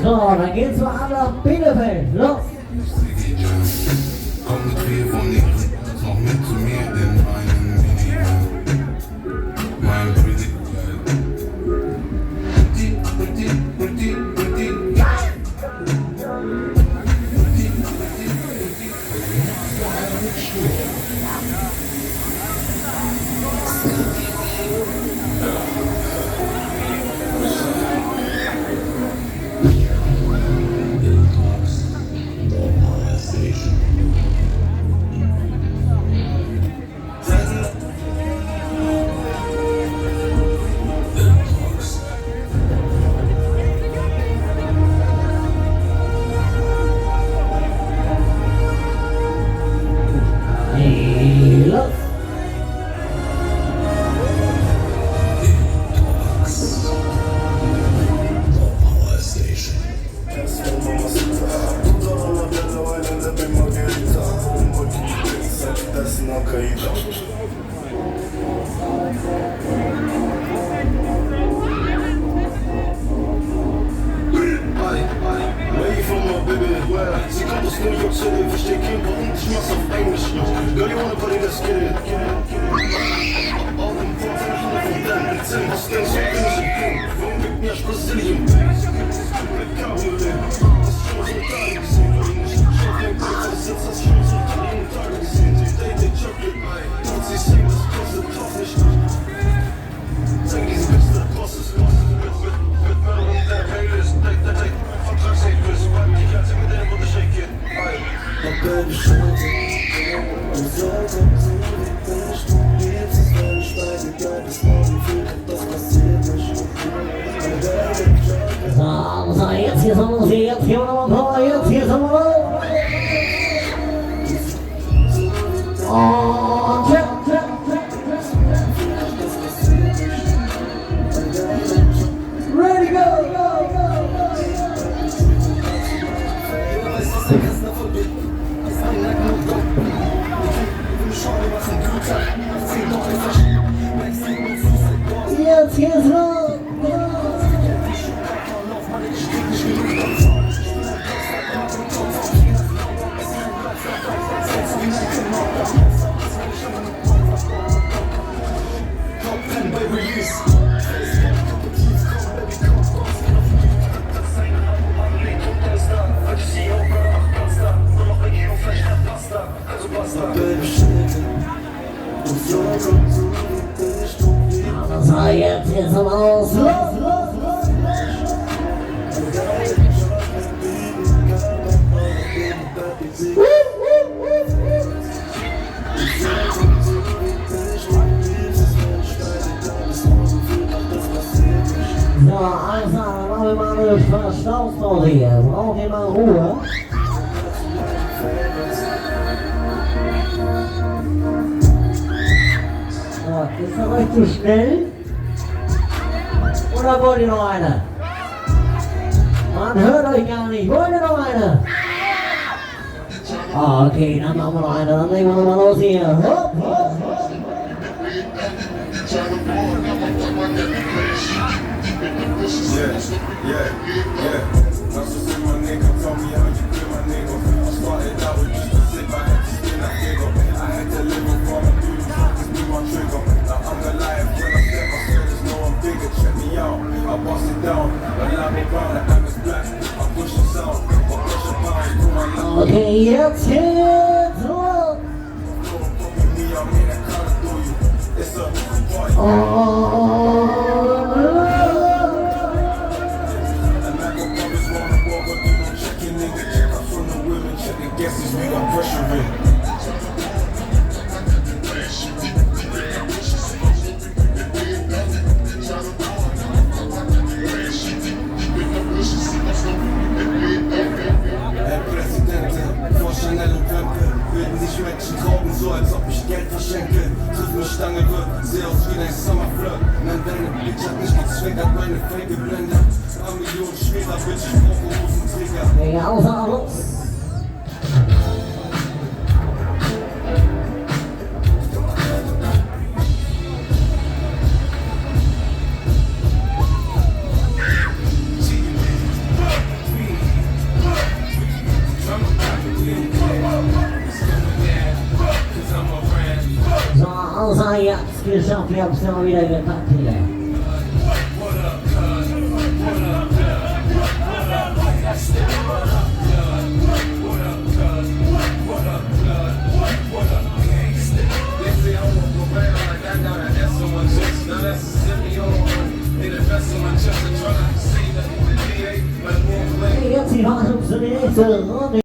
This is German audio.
So, dann geht's zu Adler Bielefeld. Los! Komm mit viel von nichts, noch mit zu mir in meinen Minivan. Mein Pretty Jetzt hier sind wir, jetzt hier noch ein paar, jetzt hier sind wir. Und check. Ready, go! Jetzt geht's los! So, jetzt geht's los! So, also, machen wir mal eine Verstaubspause hier. Brauchen wir mal Ruhe. So, ist das euch zu schnell? Oder wollt ihr noch eine? Man hört euch gar nicht. Wollt ihr noch eine? Ah, okay, dann machen wir noch eine. Dann legen wir noch mal los hier. Hopp, hopp, hopp. Yeah. That's just in my nigga. Tell me how you feel, my nigga. I started out with just a sip, I had to spin that nigga. I had to live with all my dudes, just be my trigger. Now I'm alive when I step, I swear there's no one bigger. Check me out, I bust it down. When I'm around, the hammer's black. I push the sound, I push the pound, do my love. Okay, jetzt geht's los! It's a party. Guesses we got pressure in. Herr Präsident, vor Chanel und Pömpel, würden sich Menschen rauben, so als ob ich Geld verschenke. Triff mich Stange wird, seh aus wie dein Summerflirt. Nein, deine Bitch hat nicht gezwickert, meine Fake geblendet. 1 Million schwerer Bitch, ich brauche Hosenträger. Ja, außer los! So, außer jetzt geschafft, wir haben es ja wieder gepackt hier. Jetzt die Wartung zur nächsten Runde